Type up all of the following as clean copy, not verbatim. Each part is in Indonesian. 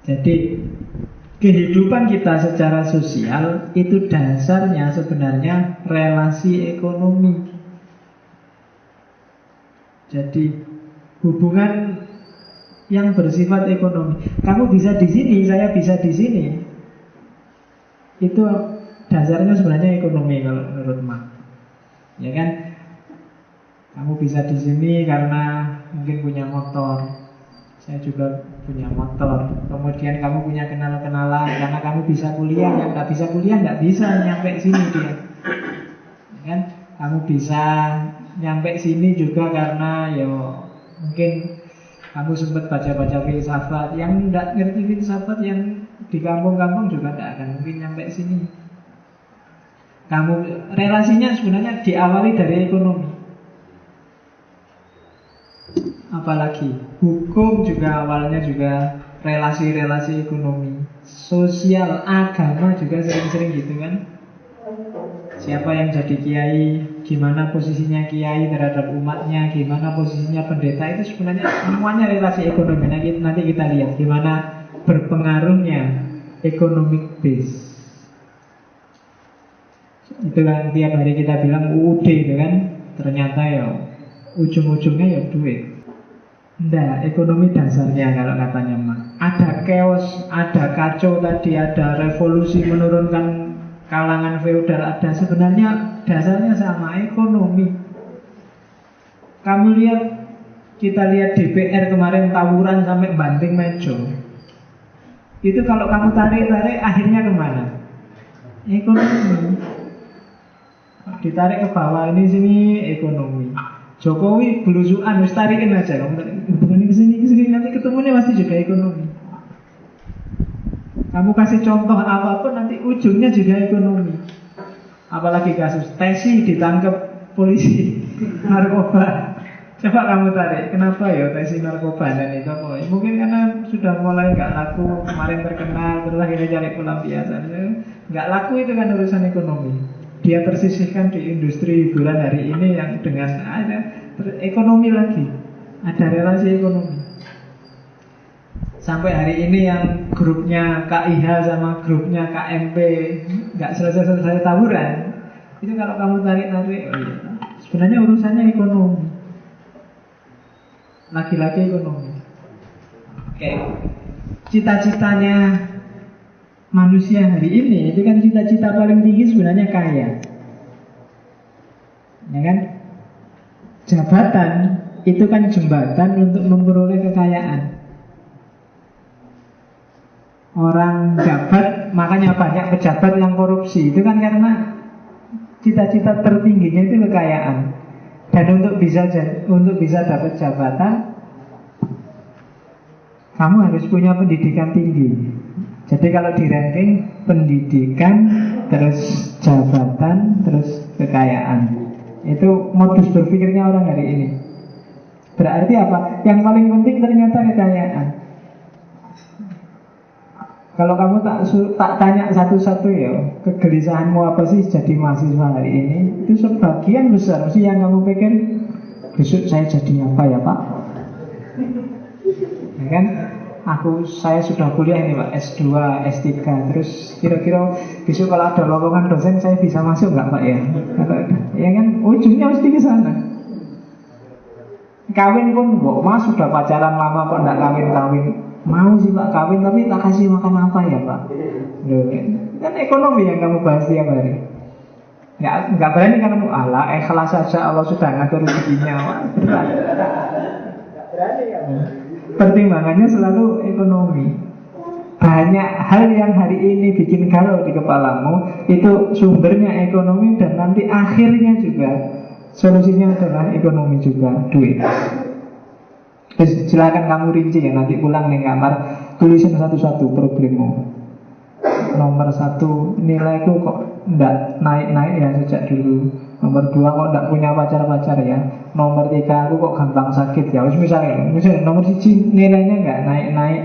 Jadi kehidupan kita secara sosial itu dasarnya sebenarnya relasi ekonomi. Jadi hubungan yang bersifat ekonomi. Kamu bisa di sini, saya bisa di sini. Itu dasarnya sebenarnya ekonomi kalau menurut Marx. Ya kan? Kamu bisa di sini karena mungkin punya motor. Saya juga punya motor. Kemudian kamu punya kenalan-kenalan karena kamu bisa kuliah. Yang nggak bisa kuliah nggak bisa nyampe sini dia. Ya kan? Kamu bisa nyampe sini juga karena ya mungkin kamu sempat baca-baca filsafat. Yang nggak ngerti filsafat yang di kampung-kampung juga nggak akan mungkin nyampe sini. Kamu relasinya sebenarnya diawali dari ekonomi. Apalagi hukum juga awalnya juga relasi-relasi ekonomi, sosial, agama juga sering-sering gitu kan. Siapa yang jadi kiai, gimana posisinya kiai terhadap umatnya, gimana posisinya pendeta, itu sebenarnya semuanya relasi ekonomi. Nanti kita lihat gimana berpengaruhnya economic base. Itu kan tiap hari kita bilang UUD itu kan, ternyata ya ujung-ujungnya ya duit. Nah, ekonomi dasarnya kalau katanya Marx. Ada chaos, ada kacau tadi, ada revolusi menurunkan kalangan feodal, ada sebenarnya dasarnya sama, ekonomi. Kamu lihat, kita lihat DPR kemarin tawuran sampai banting meja. Itu kalau kamu tarik-tarik akhirnya kemana? Ekonomi. Ditarik ke bawah ini sini ekonomi. Jokowi belusukan, harus tarikin aja. Kamu hubungannya kesini nanti ketemunya pasti juga ekonomi. Kamu kasih contoh apapun nanti ujungnya juga ekonomi. Apalagi kasus Tesi ditangkap polisi narkoba. Coba kamu tarik, kenapa ya Tesi narkoba dan itu apa? Mungkin karena sudah mulai nggak laku, kemarin terkenal, terus akhirnya cari pelampiasan. Nggak laku itu kan urusan ekonomi. Dia tersisihkan di industri hiburan hari ini yang dengan ada ekonomi lagi, ada relasi ekonomi. Sampai hari ini yang grupnya KIH sama grupnya KMP nggak selesai-selesai tawuran. Itu kalau kamu tarik-tarik, oh iya, sebenarnya urusannya ekonomi. Lagi-lagi ekonomi. Oke, cita-citanya manusia hari ini itu kan cita-cita paling tinggi sebenarnya kaya, ya kan? Jabatan itu kan jembatan untuk memperoleh kekayaan. Orang jabat, makanya banyak pejabat yang korupsi. Itu kan karena cita-cita tertingginya itu kekayaan. Dan untuk bisa dapat jabatan, kamu harus punya pendidikan tinggi. Jadi kalau di ranking pendidikan, terus jabatan, terus kekayaan. Itu modus berpikirnya orang hari ini. Berarti apa? Yang paling penting ternyata kekayaan. Kalau kamu tak tanya satu-satu ya, kegelisahanmu apa sih jadi mahasiswa hari ini? Itu sebagian besar sih yang kamu pikir, besok saya jadi apa ya Pak? Ya kan? Saya sudah kuliah ini Pak, S2, S3. Terus kira-kira besok kalau ada lowongan dosen saya bisa masuk nggak Pak ya? Ya kan, ujungnya mesti ke sana. Kawin pun, Mas sudah pacaran lama kok nggak kawin-kawin. Mau sih Pak kawin, tapi tak kasih makan apa ya Pak? Loh, kan ekonomi yang kamu bahas tiap hari. Nggak berani kan kamu, alah ikhlas saja Allah sudah ngatur rezekinya. Berat. Nggak berani kamu. Pertimbangannya selalu ekonomi. Banyak hal yang hari ini bikin galau di kepalamu, itu sumbernya ekonomi. Dan nanti akhirnya juga solusinya adalah ekonomi juga, duit. Silakan kamu rinci ya, nanti pulang nih kamar, tulisin satu-satu problemmu. Nomor 1, nilaiku kok enggak naik-naik ya sejak dulu. Nomor 2, kok enggak punya pacar-pacar ya. Nomor 3, aku kok gampang sakit ya. Misalnya nomor 1, nilainya enggak naik-naik.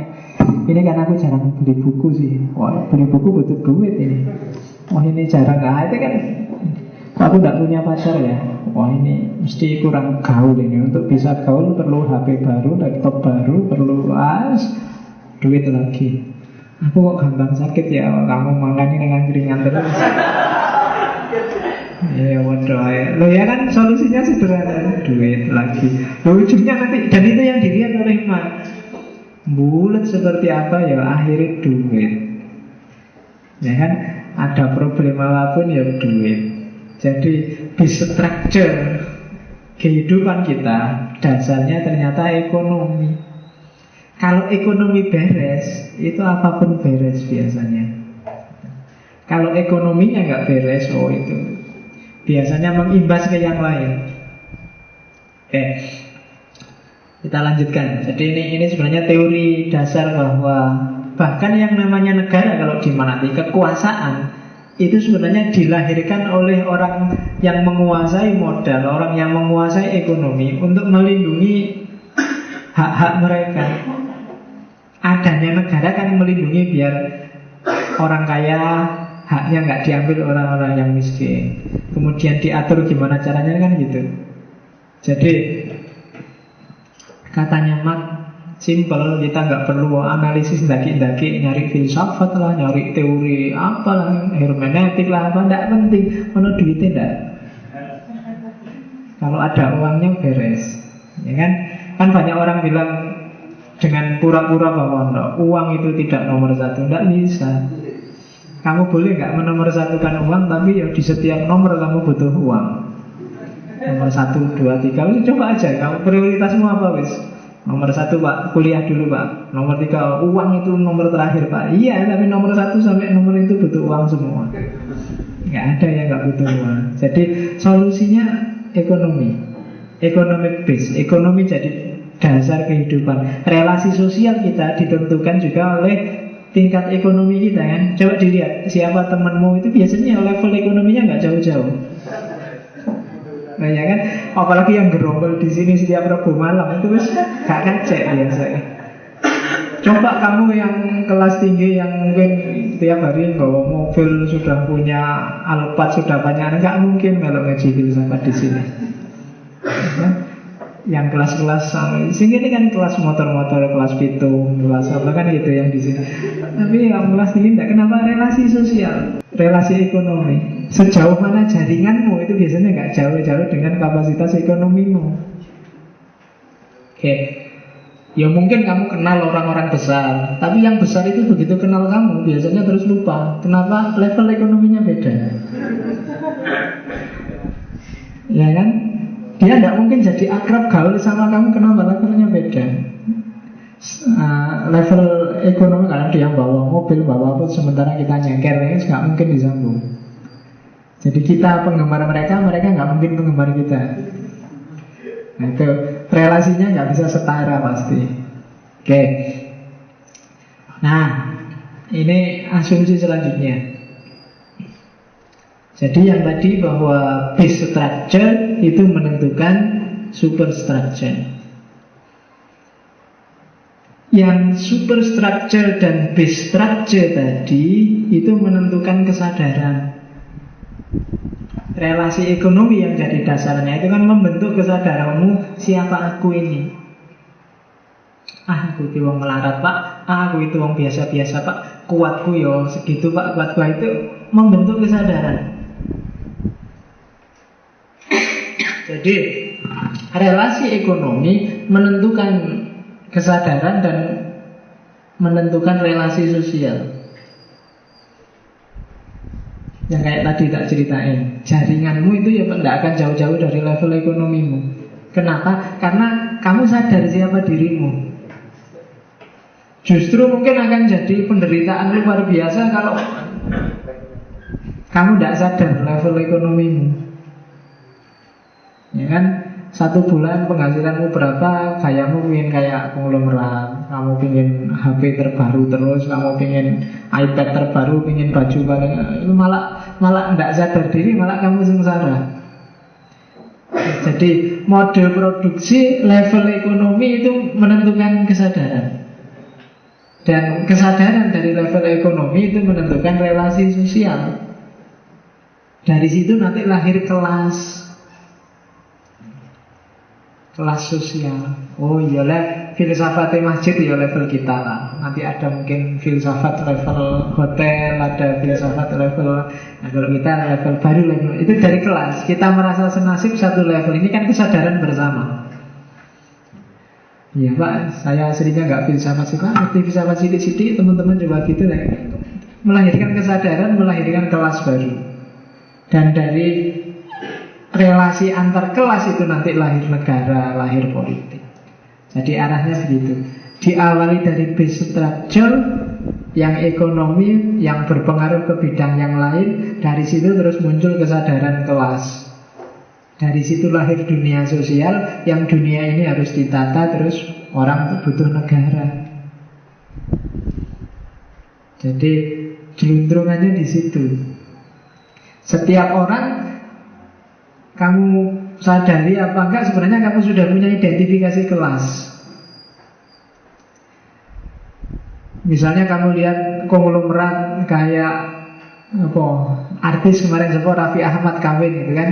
Ini kan aku jarang beli buku sih. Wah, beli buku butuh duit ini. Wah, ini jarang. Itu kan aku enggak punya pacar ya. Wah, ini mesti kurang gaul ini. Untuk bisa gaul perlu HP baru, laptop baru, perlu duit lagi. Aku kok gampang sakit ya, kamu makan ini dengan keringan terus. Ya waduh ya. Lo ya kan solusinya sederhana, duit lagi. Lo ujungnya nanti, dan itu yang dilihat oleh Mark. Bulat seperti apa ya, akhirnya duit. Ya kan, ada problem apapun ya duit. Jadi bisa structure kehidupan kita dasarnya ternyata ekonomi. Kalau ekonomi beres, itu apapun beres biasanya. Kalau ekonominya nggak beres, oh itu biasanya mengimbas ke yang lain. Oke, kita lanjutkan. Jadi ini sebenarnya teori dasar bahwa bahkan yang namanya negara kalau dimengerti kekuasaan itu sebenarnya dilahirkan oleh orang yang menguasai modal, orang yang menguasai ekonomi untuk melindungi hak-hak mereka. Adanya negara kan melindungi biar orang kaya haknya nggak diambil orang-orang yang miskin. Kemudian diatur gimana caranya kan gitu. Jadi katanya Mark, simple, kita nggak perlu analisis daki-daki, nyari filsafat lah, nyari teori apalah, hermeneutik lah, apa, tidak penting. Kalau duitnya tidak, kalau ada uangnya beres, ya kan? Kan banyak orang bilang dengan pura-pura bahwa uang itu tidak nomor satu, tidak bisa. Kamu boleh nggak menomorsatukan uang, tapi ya di setiap nomor kamu butuh uang. Nomor 1, 2, 3, coba aja. Kamu prioritasmu apa wis? Nomor 1 Pak, kuliah dulu Pak. Nomor 3, uang itu nomor terakhir Pak. Iya, tapi nomor 1 sampai nomor itu butuh uang semua. Nggak ada yang nggak butuh uang. Jadi solusinya ekonomi, economic base. Ekonomi jadi dasar kehidupan. Relasi sosial kita ditentukan juga oleh tingkat ekonomi kita kan. Coba dilihat siapa temanmu itu biasanya level ekonominya nggak jauh-jauh. Nah ya kan, apalagi yang gerombol di sini setiap Rabu malam itu wis gak kacek biasanya. Coba kamu yang kelas tinggi yang mungkin tiap hari bawa mobil, sudah punya Alphard, sudah banyak, nggak mungkin kalau ngaji filsafat di sini. Ya? Yang kelas-kelas sini ini kan kelas motor-motor, kelas pitung, kelas apa kan gitu yang di sini. Tapi yang kelas tinggi tidak, kenapa? Relasi sosial, relasi ekonomi. Sejauh mana jaringanmu itu biasanya nggak jauh-jauh dengan kapasitas ekonomimu. Oke, ya mungkin kamu kenal orang-orang besar, tapi yang besar itu begitu kenal kamu biasanya terus lupa. Kenapa? Level ekonominya beda. Ya kan? Dia tidak mungkin jadi akrab gaul sama kamu. Kenapa? Levelnya beda. Level ekonomi, karena dia bawa mobil, bawa apa, sementara kita nyengker, ini nggak mungkin disambung. Jadi kita penggemar mereka, mereka nggak mungkin penggemar kita. Nah, itu relasinya nggak bisa setara pasti. Oke. Nah, ini asumsi selanjutnya. Jadi yang tadi bahwa base structure itu menentukan superstructure. Yang superstructure dan base structure tadi itu menentukan kesadaran. Relasi ekonomi yang jadi dasarnya itu kan membentuk kesadaranmu, siapa aku ini. Aku itu wong melarat Pak, aku itu wong biasa-biasa Pak, kuatku yo segitu Pak, kuatku itu membentuk kesadaran. Jadi relasi ekonomi menentukan kesadaran dan menentukan relasi sosial. Yang kayak tadi tak ceritain, jaringanmu itu ya tidak akan jauh-jauh dari level ekonomimu. Kenapa? Karena kamu sadar siapa dirimu. Justru mungkin akan jadi penderitaan luar biasa kalau kamu tidak sadar level ekonomimu. Ya kan, 1 bulan penghasilanmu berapa, gayamu ingin kayak konglomerat, kamu ingin HP terbaru terus, kamu ingin iPad terbaru, ingin baju paling, itu malah tidak sadar diri, malah kamu sengsara. Jadi mode produksi, level ekonomi itu menentukan kesadaran. Dan kesadaran dari level ekonomi itu menentukan relasi sosial. Dari situ nanti lahir kelas. kelas sosial. Oh iyalah, filsafat masjid ya level kita lah. Nanti ada mungkin filsafat level hotel, ada filsafat level. Nah kalau kita level baru level itu dari kelas. Kita merasa senasib satu level. Ini kan kesadaran bersama. Iya Pak, saya aslinya nggak filsafat sih Pak. Ngerti filsafat sidik-sidik, teman-teman coba gitu lah. Melahirkan kesadaran, melahirkan kelas baru. Dan dari relasi antar kelas itu nanti lahir negara, lahir politik. Jadi arahnya begitu. Diawali dari base structure yang ekonomi, yang berpengaruh ke bidang yang lain. Dari situ terus muncul kesadaran kelas. Dari situ lahir dunia sosial. Yang dunia ini harus ditata. Terus orang butuh negara. Jadi jeluntrungannya di situ. Setiap orang, kamu sadari apa enggak, sebenarnya kamu sudah punya identifikasi kelas. Misalnya kamu lihat konglomerat kayak apa, artis kemarin sebut Raffi Ahmad kawin gitu kan.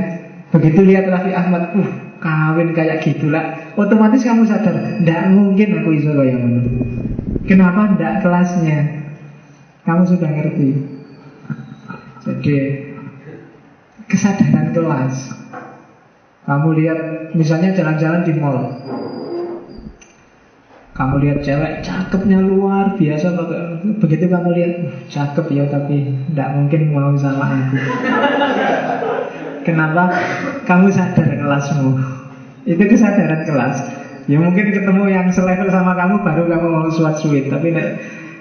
Begitu lihat Raffi Ahmad, kawin kayak gitulah, otomatis kamu sadar, tidak mungkin aku iso kayak ngono. Kenapa tidak kelasnya? Kamu sudah ngerti. Jadi kesadaran kelas. Kamu lihat misalnya jalan-jalan di mall, kamu lihat cewek cakepnya luar biasa. Begitu kamu lihat, cakep ya tapi tidak mungkin mau sama aku. Kenapa? Kamu sadar kelasmu. Itu kesadaran kelas. Ya mungkin ketemu yang selevel sama kamu baru kamu mau suat-suit. Tapi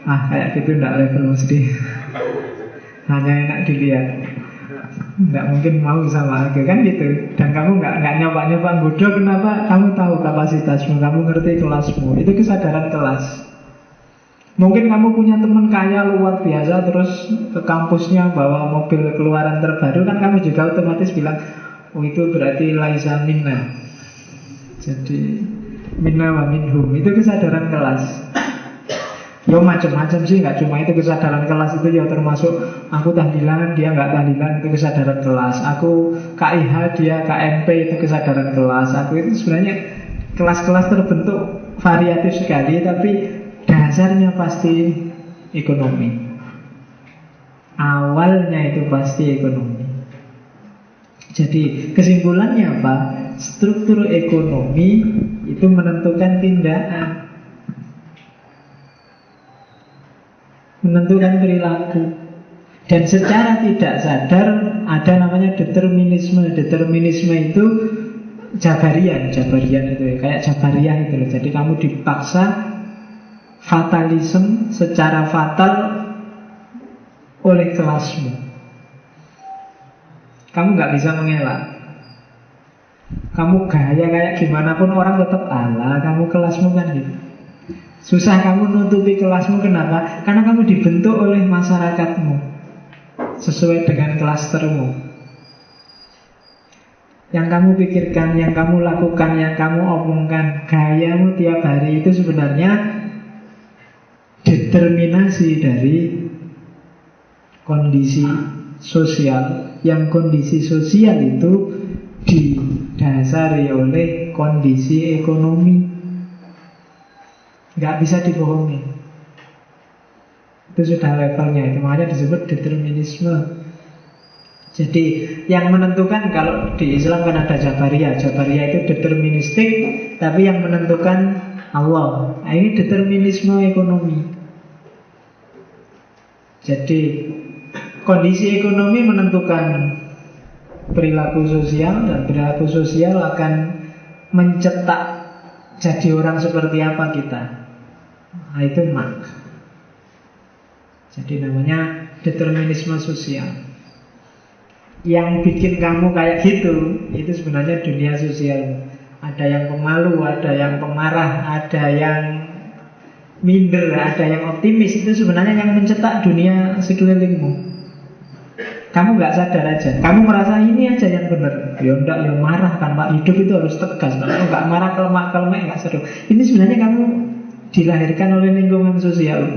kayak gitu tidak level mesti. Hanya enak dilihat. Nggak mungkin mau sama aku kan gitu. Dan kamu nggak nyoba-nyoba bodoh. Kenapa? Kamu tahu kapasitasmu, kamu ngerti kelasmu. Itu kesadaran kelas. Mungkin kamu punya teman kaya luar biasa, terus ke kampusnya bawa mobil keluaran terbaru, kan kamu juga otomatis bilang, oh itu berarti laisa minna. Jadi minna wa minhum. Itu kesadaran kelas. Ya macam-macam sih, nggak cuma itu kesadaran kelas itu ya termasuk aku tahlilan, dia nggak tahlilan, itu kesadaran kelas. Aku KIH, dia KMP, itu kesadaran kelas. Aku itu sebenarnya kelas-kelas terbentuk variatif sekali, tapi dasarnya pasti ekonomi. Awalnya itu pasti ekonomi. Jadi kesimpulannya apa? Struktur ekonomi itu menentukan tindakan, menentukan perilaku. Dan secara tidak sadar ada namanya determinisme. Determinisme itu Jabarian itu kayak Jabariyah itu loh. Jadi kamu dipaksa, fatalisme secara fatal oleh kelasmu. Kamu nggak bisa mengelak. Kamu gaya kayak gimana pun orang tetap ala, kamu kelasmu kan gitu. Susah kamu nutupi kelasmu, kenapa? Karena kamu dibentuk oleh masyarakatmu sesuai dengan klastermu. Yang kamu pikirkan, yang kamu lakukan, yang kamu omongkan, gayamu tiap hari itu sebenarnya determinasi dari kondisi sosial. Yang kondisi sosial itu didasari oleh kondisi ekonomi. Nggak bisa dibohongi. Itu sudah levelnya. Itu makanya disebut determinisme. Jadi yang menentukan, kalau di Islam kan ada Jabariyah. Jabariyah itu deterministik, tapi yang menentukan Allah. Nah, ini determinisme ekonomi. Jadi kondisi ekonomi menentukan perilaku sosial, dan perilaku sosial akan mencetak jadi orang seperti apa kita. Nah, itu Marx. Jadi namanya determinisme sosial. Yang bikin kamu kayak gitu, itu sebenarnya dunia sosial. Ada yang pemalu, ada yang pemarah, ada yang minder, ada yang optimis. Itu sebenarnya yang mencetak dunia sekelilingmu. Kamu nggak sadar aja. Kamu merasa ini aja yang benar. Ya enggak, yang marah kan Pak. Hidup itu harus tegas. Kalau nggak marah, kelemak-kelemek nggak seru. Ini sebenarnya kamu dilahirkan oleh lingkungan sosial.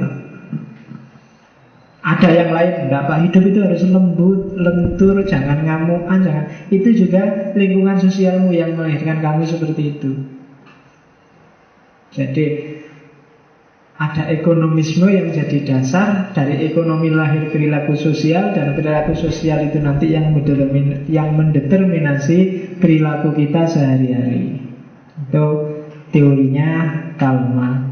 Ada yang lain, enggak Pak, hidup itu harus lembut, lentur, jangan ngamukan, jangan. Itu juga lingkungan sosialmu yang melahirkan kamu seperti itu. Jadi ada ekonomisme yang jadi dasar. Dari ekonomi lahir perilaku sosial, dan perilaku sosial itu nanti yang mendeterminasi perilaku kita sehari-hari. Itu teorinya Karl Marx.